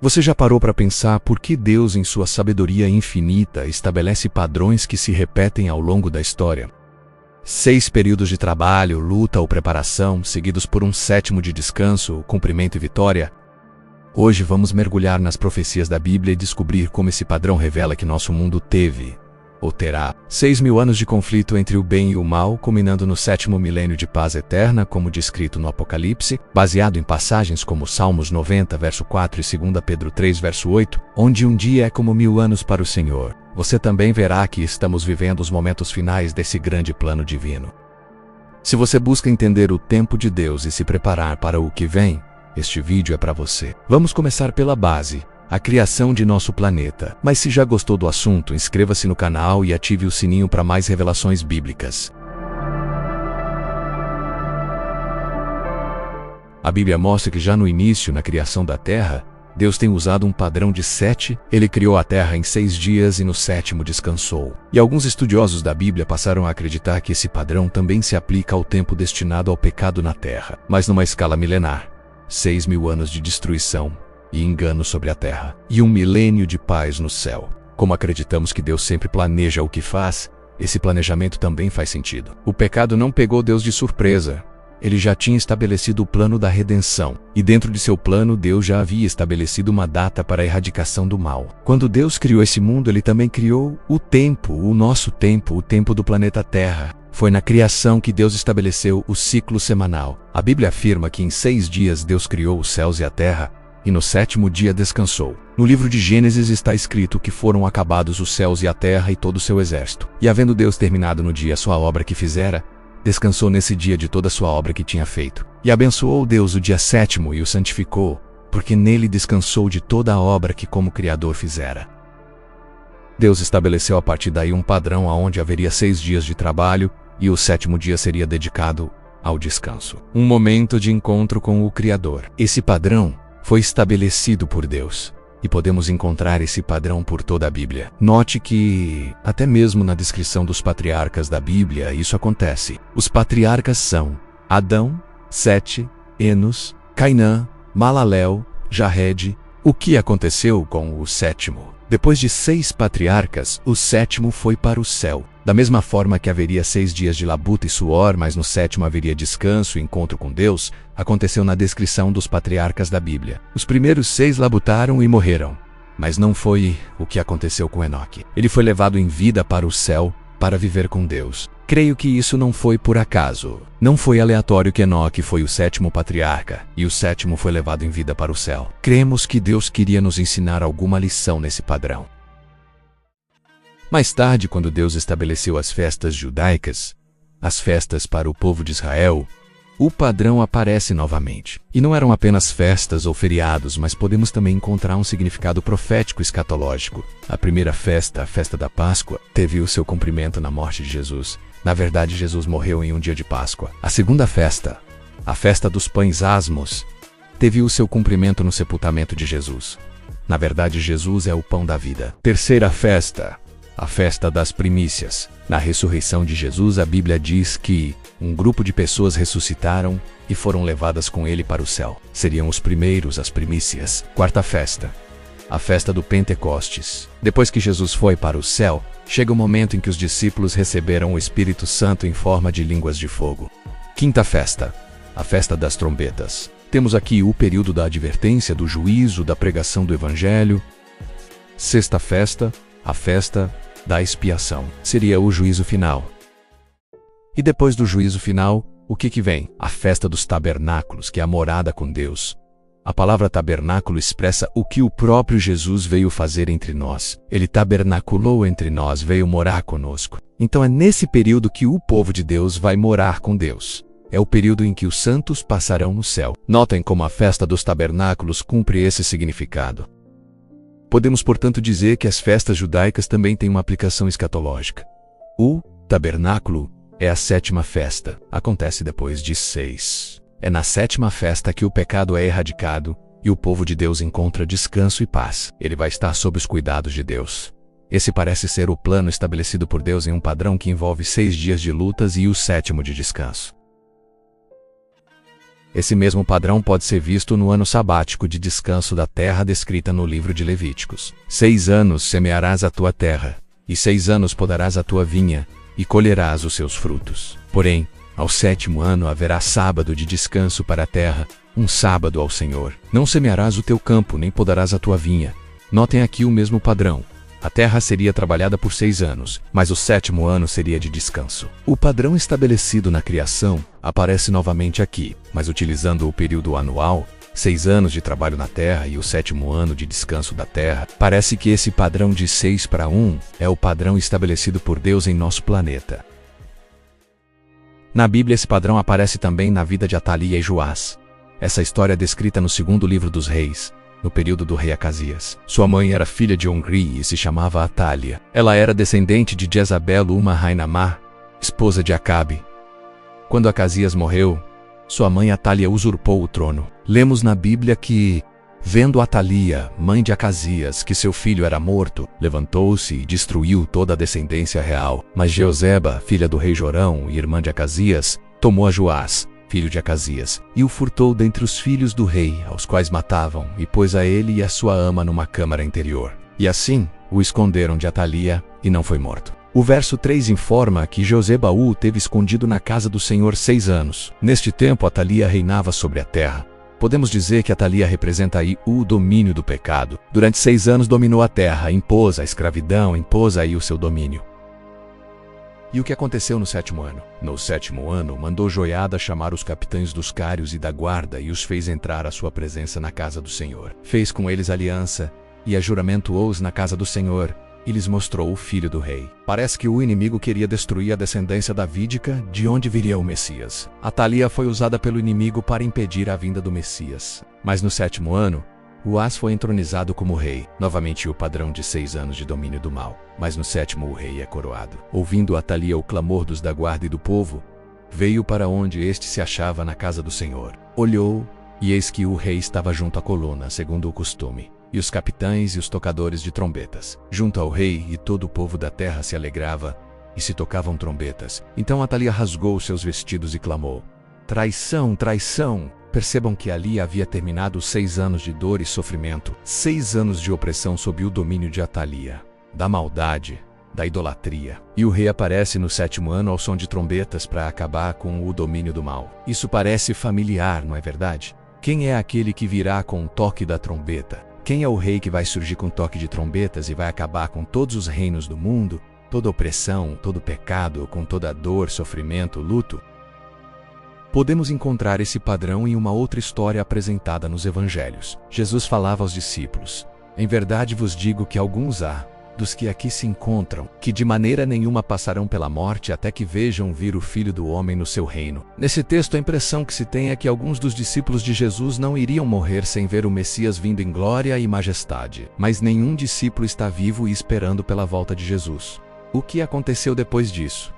Você já parou para pensar por que Deus, em sua sabedoria infinita, estabelece padrões que se repetem ao longo da história? 6 períodos de trabalho, luta ou preparação, seguidos por um 7º de descanso, cumprimento e vitória. Hoje vamos mergulhar nas profecias da Bíblia e descobrir como esse padrão revela que nosso mundo teve, ou terá, 6.000 anos de conflito entre o bem e o mal, culminando no 7º milênio de paz eterna, como descrito no Apocalipse, baseado em passagens como Salmos 90, verso 4 e 2 Pedro 3, verso 8, onde um dia é como 1000 anos para o Senhor. Você também verá que estamos vivendo os momentos finais desse grande plano divino. Se você busca entender o tempo de Deus e se preparar para o que vem, este vídeo é para você. Vamos começar pela base, a criação de nosso planeta. Mas se já gostou do assunto, inscreva-se no canal e ative o sininho para mais revelações bíblicas. A Bíblia mostra que já no início, na criação da Terra, Deus tem usado um padrão de 7, ele criou a Terra em 6 dias e no 7º descansou. E alguns estudiosos da Bíblia passaram a acreditar que esse padrão também se aplica ao tempo destinado ao pecado na Terra, mas numa escala milenar. 6.000 anos de destruição e engano sobre a Terra, e 1 milênio de paz no céu. Como acreditamos que Deus sempre planeja o que faz, esse planejamento também faz sentido. O pecado não pegou Deus de surpresa. Ele já tinha estabelecido o plano da redenção, e dentro de seu plano Deus já havia estabelecido uma data para a erradicação do mal. Quando Deus criou esse mundo, ele também criou o tempo, o nosso tempo, o tempo do planeta Terra. Foi na criação que Deus estabeleceu o ciclo semanal. A Bíblia afirma que em 6 dias Deus criou os céus e a terra, e no 7º dia descansou. No livro de Gênesis está escrito que foram acabados os céus e a terra e todo o seu exército. E havendo Deus terminado no dia a sua obra que fizera, descansou nesse dia de toda a sua obra que tinha feito. E abençoou Deus o dia 7º e o santificou, porque nele descansou de toda a obra que como Criador fizera. Deus estabeleceu a partir daí um padrão onde haveria 6 dias de trabalho e o 7º dia seria dedicado ao descanso. Um momento de encontro com o Criador. Esse padrão foi estabelecido por Deus. E podemos encontrar esse padrão por toda a Bíblia. Note que, até mesmo na descrição dos patriarcas da Bíblia, isso acontece. Os patriarcas são Adão, Sete, Enos, Cainã, Malalel, Jared. O que aconteceu com o 7º? Depois de 6 patriarcas, o 7º foi para o céu. Da mesma forma que haveria 6 dias de labuta e suor, mas no 7º haveria descanso e encontro com Deus, aconteceu na descrição dos patriarcas da Bíblia. Os primeiros 6 labutaram e morreram. Mas não foi o que aconteceu com Enoque. Ele foi levado em vida para o céu, para viver com Deus. Creio que isso não foi por acaso. Não foi aleatório que Enoque foi o 7º patriarca, e o 7º foi levado em vida para o céu. Cremos que Deus queria nos ensinar alguma lição nesse padrão. Mais tarde, quando Deus estabeleceu as festas judaicas, as festas para o povo de Israel, o padrão aparece novamente. E não eram apenas festas ou feriados, mas podemos também encontrar um significado profético escatológico. A primeira festa, a festa da Páscoa, teve o seu cumprimento na morte de Jesus. Na verdade, Jesus morreu em um dia de Páscoa. A segunda festa, a festa dos pães asmos, teve o seu cumprimento no sepultamento de Jesus. Na verdade, Jesus é o pão da vida. Terceira festa, a festa das primícias. Na ressurreição de Jesus, a Bíblia diz que um grupo de pessoas ressuscitaram e foram levadas com ele para o céu. Seriam os primeiros, as primícias. Quarta festa, a festa do Pentecostes. Depois que Jesus foi para o céu, chega o momento em que os discípulos receberam o Espírito Santo em forma de línguas de fogo. Quinta festa, a festa das trombetas. Temos aqui o período da advertência, do juízo, da pregação do Evangelho. Sexta festa, a festa da expiação. Seria o juízo final. E depois do juízo final, o que vem? A festa dos tabernáculos, que é a morada com Deus. A palavra tabernáculo expressa o que o próprio Jesus veio fazer entre nós. Ele tabernaculou entre nós, veio morar conosco. Então é nesse período que o povo de Deus vai morar com Deus. É o período em que os santos passarão no céu. Notem como a festa dos tabernáculos cumpre esse significado. Podemos, portanto, dizer que as festas judaicas também têm uma aplicação escatológica. O tabernáculo é a 7ª festa. Acontece depois de 6. É na 7ª festa que o pecado é erradicado e o povo de Deus encontra descanso e paz. Ele vai estar sob os cuidados de Deus. Esse parece ser o plano estabelecido por Deus em um padrão que envolve 6 dias de lutas e o 7º de descanso. Esse mesmo padrão pode ser visto no ano sabático de descanso da terra descrita no livro de Levíticos. 6 anos semearás a tua terra, e 6 anos podarás a tua vinha, e colherás os seus frutos. Porém, ao 7º ano haverá sábado de descanso para a terra, um sábado ao Senhor. Não semearás o teu campo, nem podarás a tua vinha. Notem aqui o mesmo padrão. A terra seria trabalhada por 6 anos, mas o 7º ano seria de descanso. O padrão estabelecido na criação aparece novamente aqui, mas utilizando o período anual, 6 anos de trabalho na terra e o 7º ano de descanso da terra. Parece que esse padrão de 6 para 1 é o padrão estabelecido por Deus em nosso planeta. Na Bíblia, esse padrão aparece também na vida de Atalia e Joás. Essa história é descrita no 2º livro dos Reis, no período do rei Acasias. Sua mãe era filha de Omri e se chamava Atalia. Ela era descendente de Jezabel, uma rainha má, esposa de Acabe. Quando Acasias morreu, sua mãe Atalia usurpou o trono. Lemos na Bíblia que, vendo Atalia, mãe de Acasias, que seu filho era morto, levantou-se e destruiu toda a descendência real. Mas Jeozeba, filha do rei Jorão e irmã de Acasias, tomou a Joás, filho de Acasias, e o furtou dentre os filhos do rei, aos quais matavam, e pôs a ele e a sua ama numa câmara interior. E assim o esconderam de Atalia, e não foi morto. O verso 3 informa que Jeozeba o teve escondido na casa do Senhor 6 anos. Neste tempo Atalia reinava sobre a terra. Podemos dizer que Atalia representa aí o domínio do pecado. Durante 6 anos dominou a terra, impôs a escravidão, impôs aí o seu domínio. E o que aconteceu no 7º ano? No 7º ano, mandou Joiada chamar os capitães dos cários e da guarda e os fez entrar à sua presença na casa do Senhor. Fez com eles aliança e ajuramentou-os na casa do Senhor e lhes mostrou o filho do rei. Parece que o inimigo queria destruir a descendência davídica, de onde viria o Messias. Atalia foi usada pelo inimigo para impedir a vinda do Messias. Mas no 7º ano, Joás foi entronizado como rei, novamente o padrão de 6 anos de domínio do mal. Mas no 7º o rei é coroado. Ouvindo Atalia o clamor dos da guarda e do povo, veio para onde este se achava na casa do Senhor. Olhou, e eis que o rei estava junto à coluna, segundo o costume, e os capitães e os tocadores de trombetas. Junto ao rei e todo o povo da terra se alegrava, e se tocavam trombetas. Então Atalia rasgou seus vestidos e clamou: traição, traição! Percebam que ali havia terminado 6 anos de dor e sofrimento, 6 anos de opressão sob o domínio de Atalia, da maldade, da idolatria. E o rei aparece no 7º ano ao som de trombetas para acabar com o domínio do mal. Isso parece familiar, não é verdade? Quem é aquele que virá com o toque da trombeta? Quem é o rei que vai surgir com toque de trombetas e vai acabar com todos os reinos do mundo, toda opressão, todo pecado, com toda dor, sofrimento, luto? Podemos encontrar esse padrão em uma outra história apresentada nos evangelhos. Jesus falava aos discípulos: em verdade vos digo que alguns há, dos que aqui se encontram, que de maneira nenhuma passarão pela morte até que vejam vir o Filho do Homem no seu reino. Nesse texto, a impressão que se tem é que alguns dos discípulos de Jesus não iriam morrer sem ver o Messias vindo em glória e majestade. Mas nenhum discípulo está vivo e esperando pela volta de Jesus. O que aconteceu depois disso?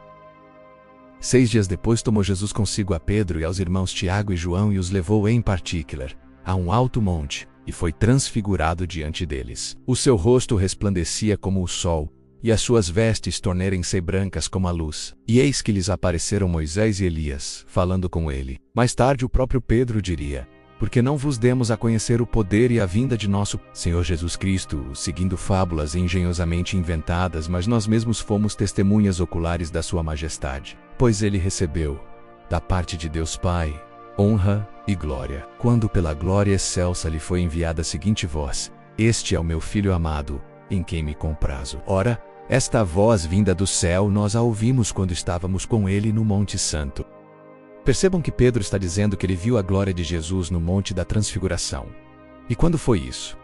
6 dias depois tomou Jesus consigo a Pedro e aos irmãos Tiago e João e os levou em particular a um alto monte, e foi transfigurado diante deles. O seu rosto resplandecia como o sol, e as suas vestes tornaram-se brancas como a luz. E eis que lhes apareceram Moisés e Elias, falando com ele. Mais tarde o próprio Pedro diria: porque não vos demos a conhecer o poder e a vinda de nosso Senhor Jesus Cristo, seguindo fábulas engenhosamente inventadas, mas nós mesmos fomos testemunhas oculares da sua majestade. Pois ele recebeu, da parte de Deus Pai, honra e glória, quando pela glória excelsa lhe foi enviada a seguinte voz: este é o meu Filho amado, em quem me comprazo. Ora, esta voz vinda do céu nós a ouvimos quando estávamos com ele no Monte Santo. Percebam que Pedro está dizendo que ele viu a glória de Jesus no Monte da Transfiguração. E quando foi isso?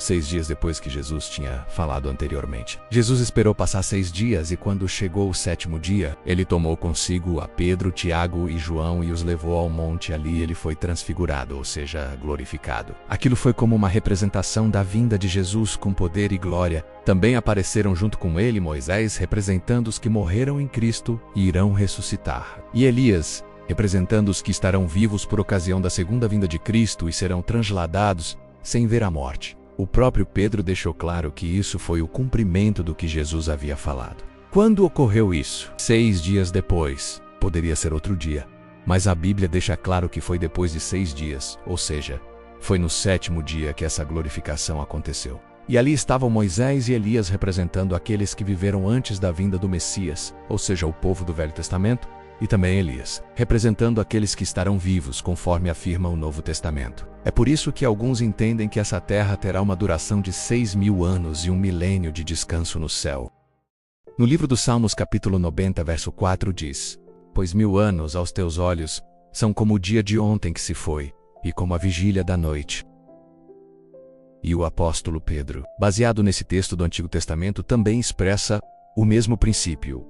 6 dias depois que Jesus tinha falado anteriormente. Jesus esperou passar 6 dias e quando chegou o 7º dia, ele tomou consigo a Pedro, Tiago e João e os levou ao monte. Ali ele foi transfigurado, ou seja, glorificado. Aquilo foi como uma representação da vinda de Jesus com poder e glória. Também apareceram junto com ele Moisés, representando os que morreram em Cristo e irão ressuscitar, e Elias, representando os que estarão vivos por ocasião da segunda vinda de Cristo e serão transladados sem ver a morte. O próprio Pedro deixou claro que isso foi o cumprimento do que Jesus havia falado. Quando ocorreu isso? 6 dias depois. Poderia ser outro dia, Mas a Bíblia deixa claro que foi depois de 6 dias, ou seja, foi no 7º dia que essa glorificação aconteceu. E ali estavam Moisés e Elias representando aqueles que viveram antes da vinda do Messias, ou seja, o povo do Velho Testamento, e também Elias, representando aqueles que estarão vivos, conforme afirma o Novo Testamento. É por isso que alguns entendem que essa terra terá uma duração de 6.000 anos e 1 milênio de descanso no céu. No livro dos Salmos, capítulo 90, verso 4 diz: Pois 1000 anos aos teus olhos são como o dia de ontem que se foi, e como a vigília da noite. E o apóstolo Pedro, baseado nesse texto do Antigo Testamento, também expressa o mesmo princípio.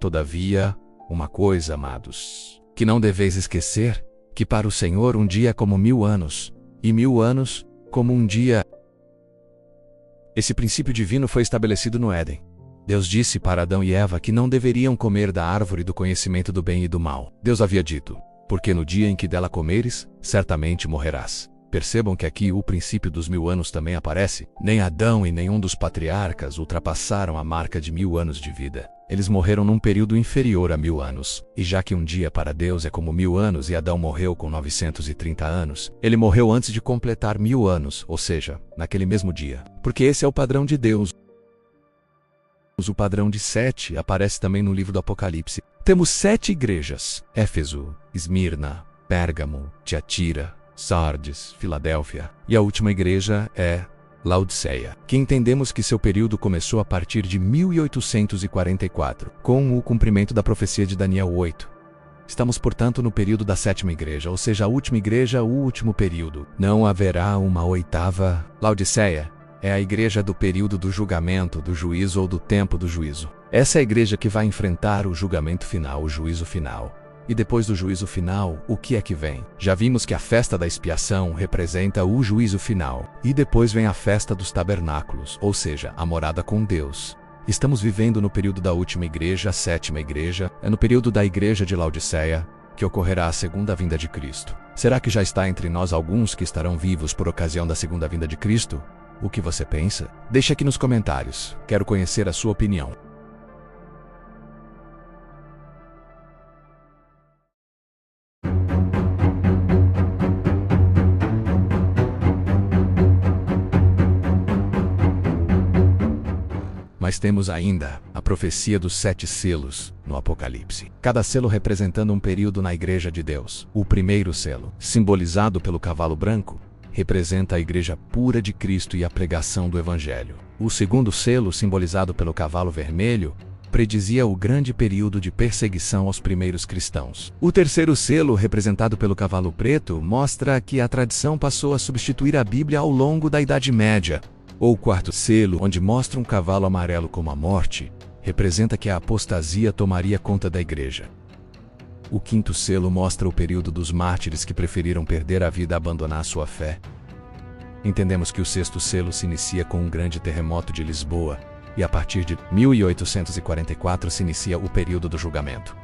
Todavia, uma coisa, amados, que não deveis esquecer, que para o Senhor um dia é como 1000 anos, e 1000 anos como um dia. Esse princípio divino foi estabelecido no Éden. Deus disse para Adão e Eva que não deveriam comer da árvore do conhecimento do bem e do mal. Deus havia dito: porque no dia em que dela comeres, certamente morrerás. Percebam que aqui o princípio dos 1000 anos também aparece. Nem Adão e nenhum dos patriarcas ultrapassaram a marca de 1000 anos de vida. Eles morreram num período inferior a 1000 anos. E já que um dia para Deus é como 1000 anos e Adão morreu com 930 anos, ele morreu antes de completar 1000 anos, ou seja, naquele mesmo dia. Porque esse é o padrão de Deus. O padrão de 7 aparece também no livro do Apocalipse. Temos 7 igrejas: Éfeso, Esmirna, Pérgamo, Tiatira, Sardes, Filadélfia. E a última igreja é Laodiceia, que entendemos que seu período começou a partir de 1844, com o cumprimento da profecia de Daniel 8. Estamos, portanto, no período da 7ª igreja, ou seja, a última igreja, o último período. Não haverá uma 8ª. Laodiceia é a igreja do período do julgamento, do juízo ou do tempo do juízo. Essa é a igreja que vai enfrentar o julgamento final, o juízo final. E depois do juízo final, o que é que vem? Já vimos que a festa da expiação representa o juízo final. E depois vem a festa dos tabernáculos, ou seja, a morada com Deus. Estamos vivendo no período da última igreja, a 7ª igreja, é no período da igreja de Laodiceia, que ocorrerá a segunda vinda de Cristo. Será que já está entre nós alguns que estarão vivos por ocasião da segunda vinda de Cristo? O que você pensa? Deixe aqui nos comentários. Quero conhecer a sua opinião. Mas temos ainda a profecia dos 7 selos no Apocalipse. Cada selo representando um período na Igreja de Deus. O primeiro selo, simbolizado pelo cavalo branco, representa a Igreja pura de Cristo e a pregação do Evangelho. O segundo selo, simbolizado pelo cavalo vermelho, predizia o grande período de perseguição aos primeiros cristãos. O terceiro selo, representado pelo cavalo preto, mostra que a tradição passou a substituir a Bíblia ao longo da Idade Média. O quarto selo, onde mostra um cavalo amarelo como a morte, representa que a apostasia tomaria conta da igreja. O quinto selo mostra o período dos mártires que preferiram perder a vida a abandonar sua fé. Entendemos que o sexto selo se inicia com um grande terremoto de Lisboa, e a partir de 1844 se inicia o período do julgamento.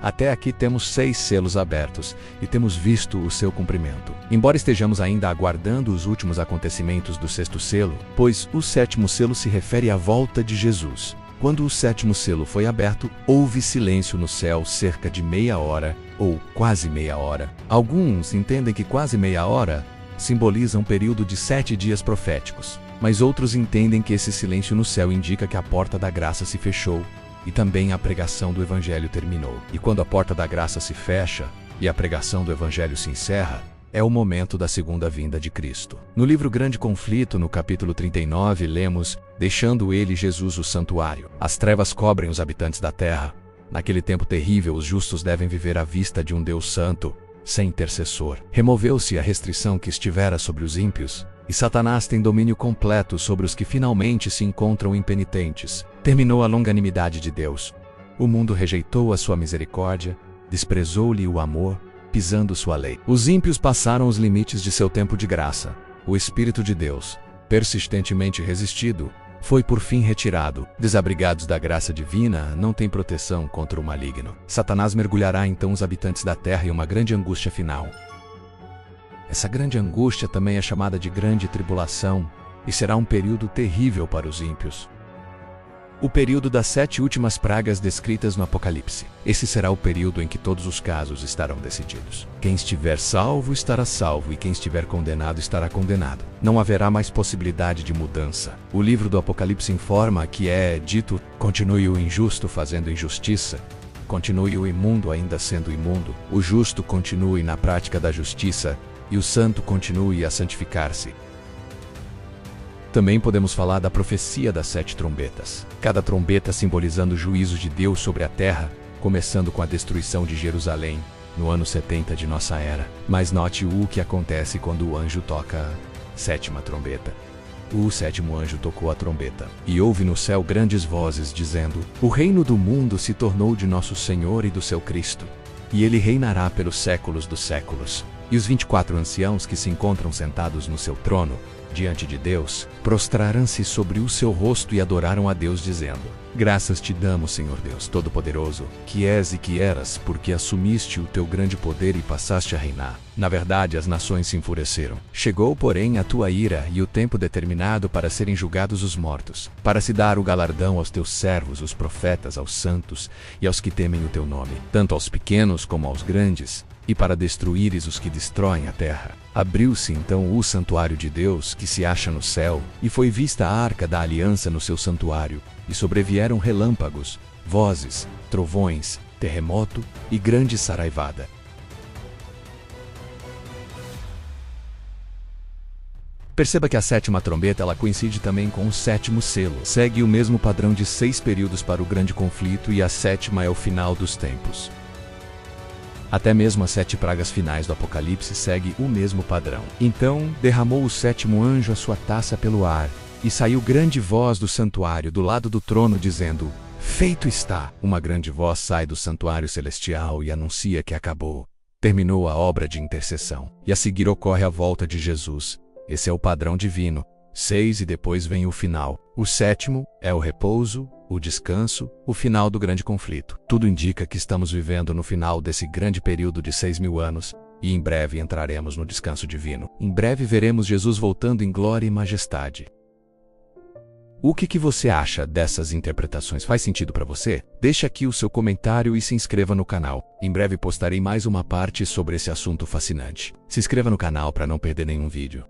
Até aqui temos 6 selos abertos e temos visto o seu cumprimento. Embora estejamos ainda aguardando os últimos acontecimentos do sexto selo, pois o sétimo selo se refere à volta de Jesus. Quando o sétimo selo foi aberto, houve silêncio no céu cerca de meia hora, ou quase meia hora. Alguns entendem que quase meia hora simboliza um período de 7 dias proféticos, mas outros entendem que esse silêncio no céu indica que a porta da graça se fechou, e também a pregação do Evangelho terminou. E quando a porta da graça se fecha e a pregação do Evangelho se encerra, é o momento da segunda vinda de Cristo. No livro Grande Conflito, no capítulo 39, lemos: deixando ele, Jesus, o santuário. As trevas cobrem os habitantes da terra. Naquele tempo terrível, os justos devem viver à vista de um Deus santo, sem intercessor. Removeu-se a restrição que estivera sobre os ímpios, e Satanás tem domínio completo sobre os que finalmente se encontram impenitentes. Terminou a longanimidade de Deus. O mundo rejeitou a sua misericórdia, desprezou-lhe o amor, pisando sua lei. Os ímpios passaram os limites de seu tempo de graça. O Espírito de Deus, persistentemente resistido, foi por fim retirado. Desabrigados da graça divina, não têm proteção contra o maligno. Satanás mergulhará então os habitantes da terra em uma grande angústia final. Essa grande angústia também é chamada de grande tribulação, e será um período terrível para os ímpios. O período das 7 últimas pragas descritas no Apocalipse. Esse será o período em que todos os casos estarão decididos. Quem estiver salvo estará salvo e quem estiver condenado estará condenado. Não haverá mais possibilidade de mudança. O livro do Apocalipse informa que é dito: continue o injusto fazendo injustiça, continue o imundo ainda sendo imundo, o justo continue na prática da justiça e o santo continue a santificar-se. Também podemos falar da profecia das 7 trombetas. Cada trombeta simbolizando o juízo de Deus sobre a terra, começando com a destruição de Jerusalém, no ano 70 de nossa era. Mas note o que acontece quando o anjo toca a 7ª trombeta. O 7º anjo tocou a trombeta, e houve no céu grandes vozes dizendo: o reino do mundo se tornou de nosso Senhor e do seu Cristo, e ele reinará pelos séculos dos séculos. E os 24 anciãos que se encontram sentados no seu trono, diante de Deus, prostraram-se sobre o seu rosto e adoraram a Deus, dizendo: graças te damos, Senhor Deus Todo-Poderoso, que és e que eras, porque assumiste o teu grande poder e passaste a reinar. Na verdade, as nações se enfureceram. Chegou, porém, a tua ira e o tempo determinado para serem julgados os mortos, para se dar o galardão aos teus servos, os profetas, aos santos e aos que temem o teu nome, tanto aos pequenos como aos grandes, e para destruíres os que destroem a terra. Abriu-se então o santuário de Deus, que se acha no céu, e foi vista a arca da aliança no seu santuário, e sobrevieram relâmpagos, vozes, trovões, terremoto e grande saraivada. Perceba que a 7ª trombeta ela coincide também com o 7º selo. Segue o mesmo padrão de 6 períodos para o grande conflito e a 7ª é o final dos tempos. Até mesmo as 7 pragas finais do Apocalipse segue o mesmo padrão. Então derramou o 7º anjo a sua taça pelo ar, e saiu grande voz do santuário do lado do trono, dizendo: feito está! Uma grande voz sai do santuário celestial e anuncia que acabou. Terminou a obra de intercessão. E a seguir ocorre a volta de Jesus. Esse é o padrão divino. 6 e depois vem o final. O 7º é o repouso, o descanso, o final do grande conflito. Tudo indica que estamos vivendo no final desse grande período de 6.000 anos, e em breve entraremos no descanso divino. Em breve veremos Jesus voltando em glória e majestade. O que você acha dessas interpretações? Faz sentido para você? Deixe aqui o seu comentário e se inscreva no canal. Em breve postarei mais uma parte sobre esse assunto fascinante. Se inscreva no canal para não perder nenhum vídeo.